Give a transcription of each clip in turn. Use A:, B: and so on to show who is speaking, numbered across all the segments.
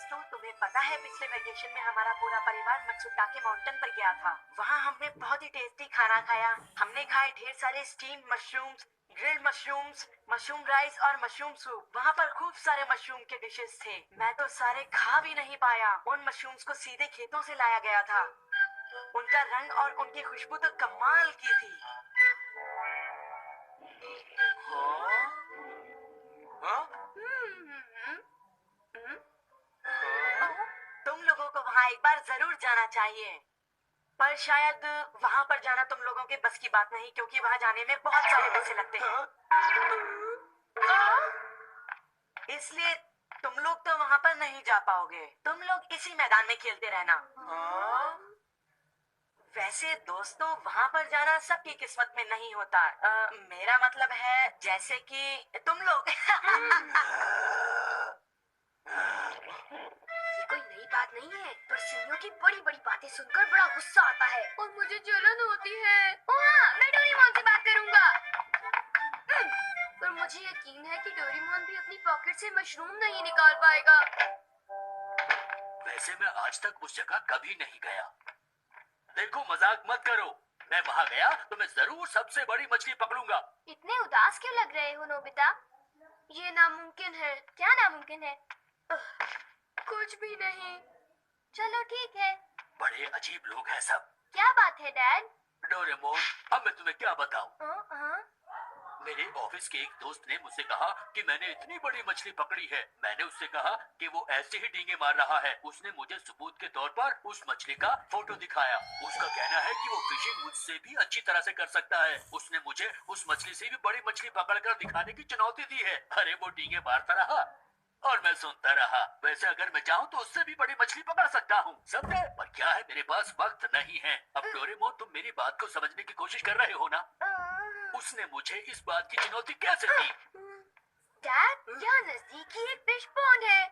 A: दोस्तों, तुम्हें पता है पिछले वेकेशन में हमारा पूरा परिवार मत्सुटाके माउंटेन पर गया था। वहाँ हमने बहुत ही टेस्टी खाना खाया। हमने खाए ढेर सारे steam mushrooms, grilled mushrooms, mushroom rice और मशरूम सूप। वहाँ पर खूब सारे मशरूम के डिशेस थे। मैं तो सारे खा भी नहीं पाया। उन मशरूम्स को सीधे खेतों से लाया गया था। उनका रंग और उनकी खुशबू तो कमाल की थी। हाँ? हाँ? हाँ? तुम लोगों को वहाँ एक बार जरूर जाना चाहिए, पर शायद वहाँ पर जाना तुम लोगों के बस की बात नहीं, क्योंकि वहाँ जाने में बहुत सारे पैसे लगते हैं। इसलिए तुम लोग तो वहाँ पर नहीं जा पाओगे। तुम लोग इसी मैदान में खेलते रहना। वैसे दोस्तों, वहाँ पर जाना सबकी किस्मत में नहीं होता। मेरा मतलब है जैसे कि तुम लोग।
B: ये कोई नई बात नहीं है, पर सीनियों की बड़ी बड़ी बातें सुनकर बड़ा गुस्सा आता है और मुझे जलन होती है। हाँ, मैं डोरेमोन से बात करूंगा। पर मुझे यकीन है कि डोरेमोन भी अपनी पॉकेट से मशरूम नहीं निकाल पाएगा।
C: वैसे मैं आज तक उस जगह कभी नहीं गया। देखो, मजाक मत करो। मैं वहाँ गया तो मैं जरूर सबसे बड़ी मछली पकड़ूंगा।
B: इतने उदास क्यों लग रहे हो नोबिता? ये नामुमकिन है। क्या नामुमकिन है? कुछ भी नहीं। चलो ठीक है।
C: बड़े अजीब लोग हैं सब।
B: क्या बात है डैड?
C: डोरेमोन, अब मैं तुम्हें क्या बताऊं? मेरे ऑफिस के एक दोस्त ने मुझसे कहा कि मैंने इतनी बड़ी मछली पकड़ी है। मैंने उससे कहा कि वो ऐसे ही डींगे मार रहा है। उसने मुझे सबूत के तौर पर उस मछली का फोटो दिखाया। उसका कहना है कि वो फिशिंग मुझसे भी अच्छी तरह से कर सकता है। उसने मुझे उस मछली से भी बड़ी मछली पकड़कर दिखाने की चुनौती दी है। अरे वो डींगे मारता रहा और मैं सुनता रहा। वैसे अगर मैं चाहूँ तो उससे भी बड़ी मछली पकड़ सकता हूँ, समझे? पर क्या है, मेरे पास वक्त नहीं है। अब डोरेमोन, तुम मेरी बात को समझने की कोशिश कर रहे हो ना? उसने मुझे इस बात की चुनौती कैसे दी?
B: डैड, यहाँ नजदीक ही एक फिश पॉन्ड है।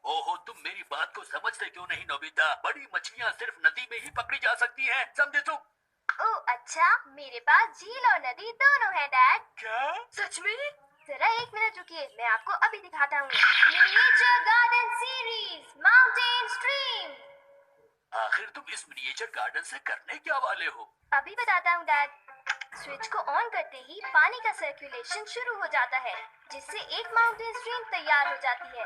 C: ओहो, तुम मेरी बात को समझते क्यों नहीं नोबिता? बड़ी मछलियाँ सिर्फ नदी में ही पकड़ी जा सकती हैं, समझे तुम?
B: ओह अच्छा, मेरे पास झील और नदी दोनों है डैड।
C: क्या?
B: सच में? जरा एक मिनट रुकिए, मैं आपको अभी दिखाता हूँ। Miniature garden series mountain stream.
C: आखिर तुम इस मिनिएचर गार्डन से करने क्या वाले हो?
B: अभी बताता हूँ डैड। स्विच को ऑन करते ही पानी का सर्कुलेशन शुरू हो जाता है, जिससे एक माउंटेन स्ट्रीम तैयार हो जाती है।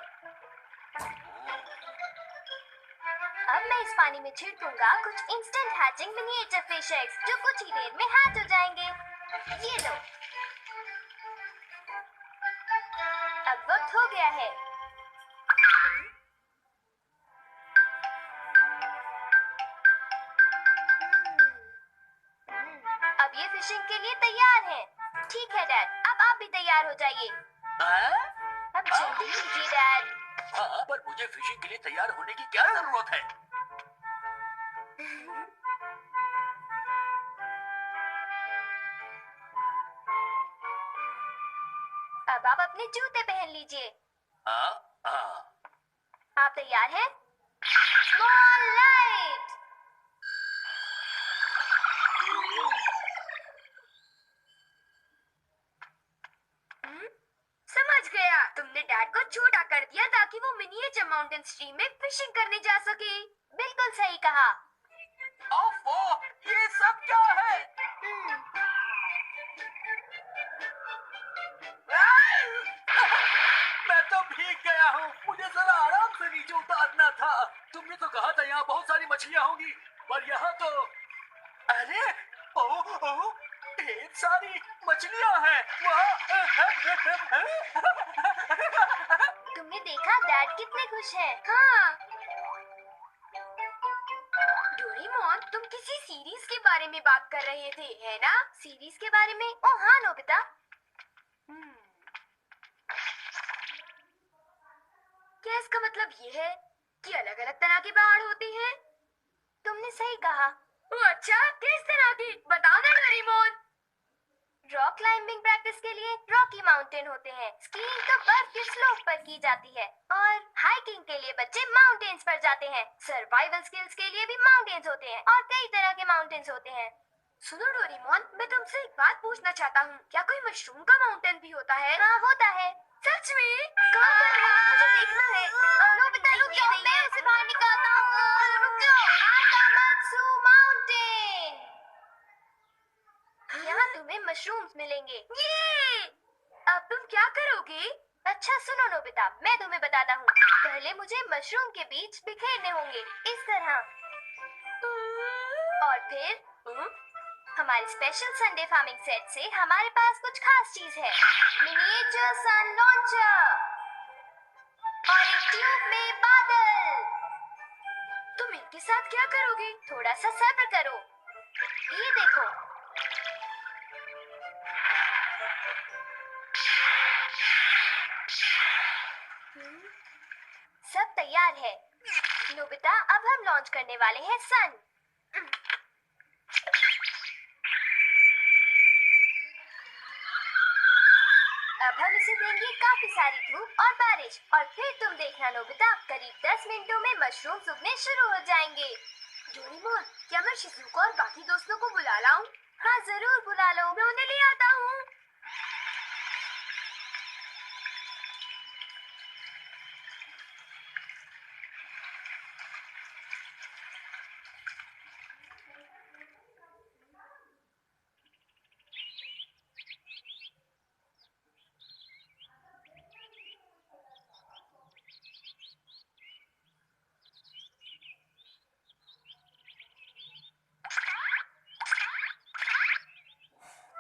B: अब मैं इस पानी में छिड़कूंगा कुछ instant hatching miniature fish eggs, जो कुछ ही देर में हैच हो जाएंगे। ये लो। अब वक्त हो गया है। अब ये फिशिंग के लिए तैयार हैं। ठीक है डैड, अब आप भी तैयार हो जाइए। अब जल्दी कीजिए डैड।
C: हाँ, पर मुझे फिशिंग के लिए तैयार होने की क्या जरूरत है?
B: अब आप अपने जूते पहन लीजिए।
C: हाँ।
B: आप तैयार हैं? Small light. समझ गया, तुमने डैड को छोटा कर दिया ताकि वो मिनिएचर माउंटेन स्ट्रीम में फिशिंग करने जा सके। बिल्कुल सही कहा।
C: ओफो, ये सब क्या है? मैं तो भीग गया हूँ। मुझे जरा आराम से नीचे उतारना था। तुमने तो कहा था यहाँ बहुत सारी मछलियाँ होंगी, पर यहाँ तो अरे ओह, ढेर सारी मछलियाँ हैं।
B: तुमने देखा डैड कितने खुश हैं? हाँ। डोरेमोन, तुम किसी सीरीज के बारे में बात कर रहे थे, है ना? सीरीज के बारे में? ओह हाँ नोबिता। क्या इसका मतलब ये है कि अलग अलग तरह के पहाड़ होते हैं? तुमने सही कहा। ओह अच्छा, किस तरह की? बताओ ना डोरेमोन। रॉक क्लाइंबिंग प्रैक्टिस के लिए रॉकी माउंटेन होते हैं। स्कीइंग तो बर्फ के स्लोप पर की जाती है, और हाइकिंग के लिए बच्चे माउंटेन्स पर जाते हैं। सर्वाइवल स्किल्स के लिए भी माउंटेन्स होते हैं, और कई तरह के माउंटेन्स होते हैं। सुनो डोरेमोन, मैं तुमसे एक बात पूछना चाहता हूँ। क्या कोई मशरूम का माउंटेन भी होता है? हाँ होता है। सच में? कहाँ पर है? मुझे देखना है। नोबिता रुकिए, मैं सुनो नोबिता, मैं तुम्हें बताता हूँ। पहले मुझे मशरूम के बीज बिखेरने होंगे, इस तरह। और फिर हमारे स्पेशल संडे फार्मिंग सेट से हमारे पास कुछ खास चीज है। मिनिएचर सन लॉन्चर और एक ट्यूब में बादल। तुम इनके साथ क्या करोगे? थोड़ा सा सब्र करो। ये देखो। सब तैयार है नोबिता। अब हम लॉन्च करने वाले हैं सन। अब हम इसे देंगे काफी सारी धूप और बारिश, और फिर तुम देखना नोबिता, करीब 10 मिनटों में मशरूम उगने शुरू हो जाएंगे। डोरेमोन, क्या मैं शिज़ुको और बाकी दोस्तों को बुला लाऊं? हाँ जरूर बुला लो, मैं उन्हें ले आता हूँ।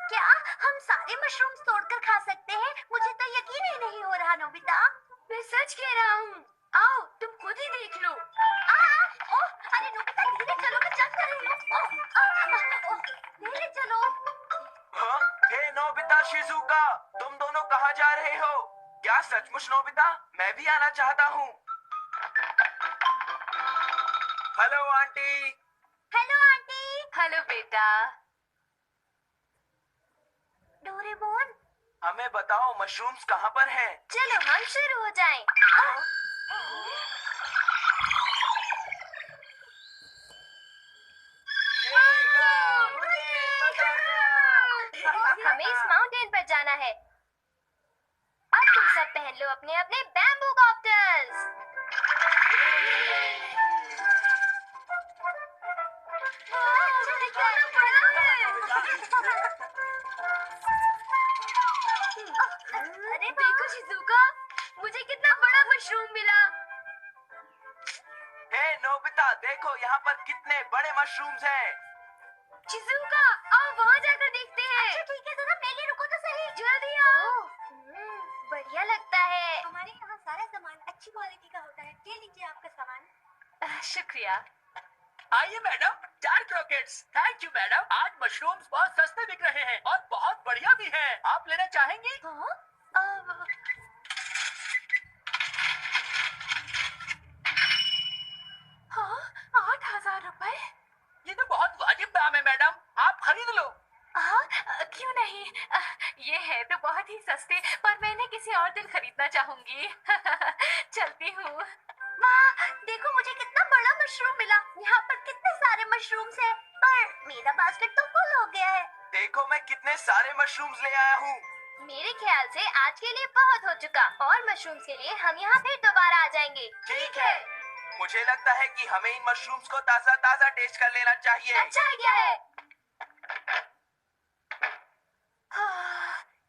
B: क्या हम सारे मशरूम्स तोड़कर खा सकते हैं? मुझे तो यकीन ही नहीं हो रहा नोबिता। मैं सच कह रहा हूँ। आओ तुम खुद ही देख लो। अरे नोबिता धीरे चलो, मैं चल कर रही हूँ। धीरे चलो।
D: हाँ? हे नोबिता शिजुका, तुम दोनों कहाँ जा रहे हो? क्या सचमुच नोबिता? मैं भी आना चाहता हूँ। Hello aunty.
B: Hello aunty. Hello बेटा। डोरेमोन,
D: हमें बताओ मशरूम्स कहाँ पर हैं?
B: चलो हम शुरू हो जाएं। हमें इस माउंटेन पर जाना है। अब तुम सब पहन लो अपने अपने बैम्बू कॉप्टर्स। अरे देखो शिज़ुका, मुझे कितना बड़ा मशरूम मिला।
D: हे नोबिता, देखो यहाँ पर कितने बड़े मशरूम्स हैं।
B: शिज़ुका, आओ वहाँ जाकर देखते हैं। अच्छा ठीक है, जरा मेरे लिए रुको तो सही। जल्दी आओ। बढ़िया लगता है।
E: हमारे यहाँ सारा सामान अच्छी क्वालिटी का होता है। ये लीजिए आपका सामान।
B: शुक्रिया।
C: आइए madam, 4 croquettes. Thank you madam. आज मशरूम्स बहुत सस्ते बिक रहे हैं और बहुत बढ़िया भी हैं। आप लेना चाहेंगी?
B: हाँ, 8,000 रुपए?
C: ये तो बहुत वाजिब दाम है मैडम, आप खरीद लो।
B: क्यों नहीं? ये है तो बहुत ही सस्ते, पर मैं इन्हें किसी और दिन खरीदना चाहूंगी। चलती हूँ। वाह, देखो मुझे कितना बड़ा मशरूम मिला। यहाँ पर कितने सारे मशरूम्स हैं, पर मेरा बास्केट तो फुल हो गया है।
D: देखो मैं कितने सारे मशरूम्स ले आया हूँ।
B: मेरे ख्याल से आज के लिए बहुत हो चुका, और मशरूम्स के लिए हम यहाँ फिर दोबारा आ जाएंगे।
D: ठीक है। मुझे लगता है कि हमें इन मशरूम्स को ताजा ताजा टेस्ट कर लेना चाहिए।
B: अच्छा आइडिया है।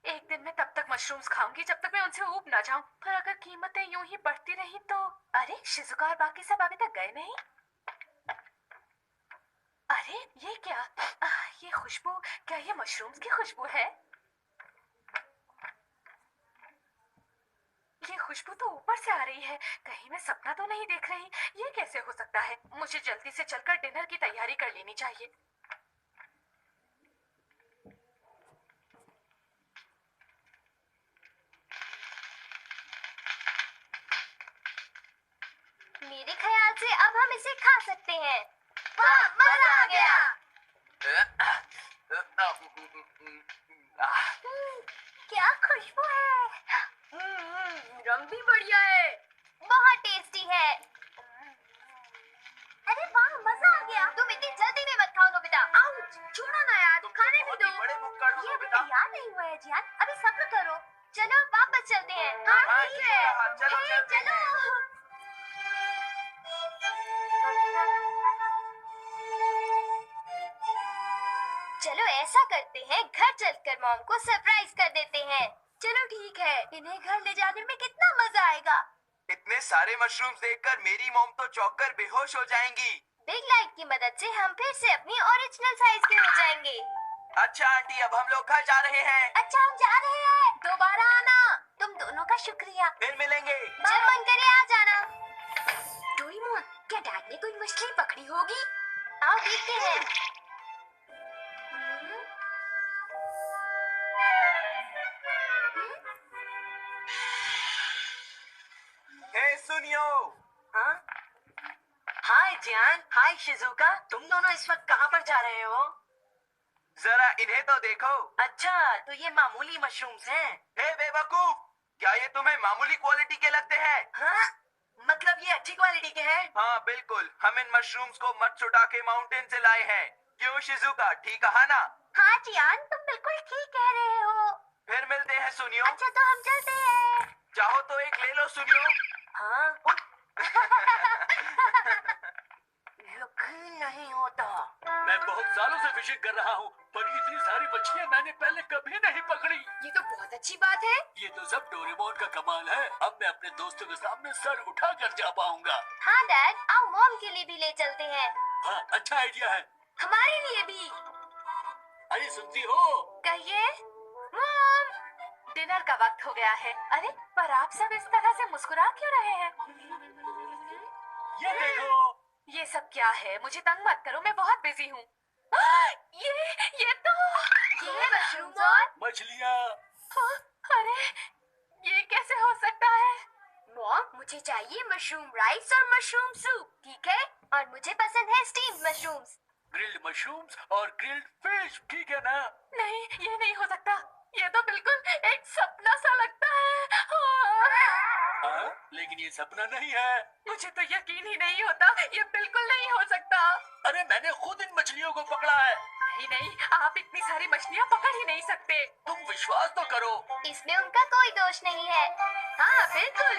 B: एक दिन मैं तब तक मशरूम्स खाऊंगी जब तक मैं उनसे ऊब ना जाऊं। पर अगर कीमतें यूं ही बढ़ती रही तो। अरे शिज़ुका और बाकी सब अभी तक गए नहीं। अरे ये क्या? ये खुशबू, क्या ये मशरूम्स की खुशबू है? ये खुशबू तो ऊपर से आ रही है। कहीं मैं सपना तो नहीं देख रही? ये कैसे हो सकता है? मुझे जल्दी से चलकर डिनर की तैयारी कर लेनी चाहिए। मेरे ख्याल से अब हम इसे खा सकते हैं। वाह, मजा आ गया। क्या खुशबू है। रंग भी बढ़िया है। बहुत टेस्टी है। अरे वाह, मजा आ गया। तुम इतनी जल्दी में मत खाओ नोबिता। आउच, छोड़ो ना यार,
D: तुम
B: खाने भी
D: बहुत
B: दो।
D: ही बड़े भुक्कड़ हो
B: ये अभी
D: नोबिता।
B: तैयार नहीं हुआ है जियान, अभी सब्र करो। चलो वापस चलते हैं।
D: हाँ,
B: ठीक
D: ठीक
B: है।
D: कहा, चलो
B: हे,
D: चलते हैं।
B: चलो ऐसा करते हैं, घर चलकर मॉम को सरप्राइज कर देते हैं। चलो ठीक है, इन्हें घर ले जाने में कितना मजा आएगा।
D: इतने सारे मशरूम्स देखकर मेरी मॉम तो चौंक कर बेहोश हो जाएंगी।
B: बिग लाइट की मदद से हम फिर से अपनी ओरिजिनल साइज के हो जाएंगे।
D: अच्छा आंटी, अब हम लोग घर जा रहे हैं।
B: अच्छा, हम जा रहे हैं, दोबारा आना। तुम दोनों का शुक्रिया।
D: फिर मिलेंगे।
B: जब मन करे आ जाना। डोरेमोन, क्या डैड ने कोई मछली पकड़ी होगी? आओ देखते हैं।
D: हे सुनियो।
A: हाँ? हाय जियान, हाय शिजुका, तुम दोनों इस वक्त कहाँ पर जा रहे हो?
D: जरा इन्हें तो देखो।
A: अच्छा, तो ये मामूली मशरूम्स हैं।
D: हे बेवकूफ, क्या ये तुम्हें मामूली क्वालिटी के लगते हैं?
A: हाँ? मतलब ये अच्छी क्वालिटी के हैं?
D: हाँ बिल्कुल, हम इन मशरूम्स को मत्सुटाके माउंटेन से लाए हैं। क्यों शिजुका, ठीक कहा ना?
B: हाँ जियान, तुम बिल्कुल ठीक कह रहे हो।
D: फिर मिलते हैं सुनियो।
B: अच्छा, तो हम चलते हैं।
D: चाहो तो एक ले लो सुनियो।
A: हाँ? यकीन नहीं होता।
C: मैं बहुत सालों से फिशिंग कर रहा हूँ, पर इतनी सारी मछलियाँ मैंने पहले कभी नहीं पकड़ी।
B: ये तो बहुत अच्छी बात है।
C: ये तो सब डोरेमोन का कमाल है। अब मैं अपने दोस्तों के सामने सर उठा कर जा पाऊंगा।
B: हाँ डैड, आओ मॉम के लिए भी ले चलते हैं।
C: हाँ, अच्छा आइडिया है।
B: हमारे लिए भी।
C: अरे सुनती हो?
B: कहिए मॉम। डिनर का वक्त हो गया है। अरे, पर आप सब इस तरह से मुस्कुरा क्यों रहे हैं?
C: ये देखो।
B: ये सब क्या है? मुझे तंग मत करो, मैं बहुत बिजी हूँ। ये तो ये मशरूम और
C: मछलियाँ।
B: अरे, ये कैसे हो सकता है? मॉम, मुझे चाहिए मशरूम राइस और मशरूम सूप, ठीक है? और मुझे पसंद है स्टीम्ड मशरूम्स।
C: ग्रिल्ड मशरूम्स और ग्रिल्ड फिश, ठीक है ना?
B: नहीं, ये नहीं हो सकता। ये तो बिल्कुल एक सपना सा लगता है।
C: हाँ, लेकिन ये सपना नहीं है।
B: मुझे तो यकीन ही नहीं होता, ये बिल्कुल नहीं हो सकता।
C: अरे मैंने खुद इन मछलियों को पकड़ा है।
B: नहीं नहीं, आप इतनी सारी मछलियाँ पकड़ ही नहीं सकते।
C: तुम विश्वास तो करो।
B: इसमें उनका कोई दोष नहीं है। हाँ बिल्कुल,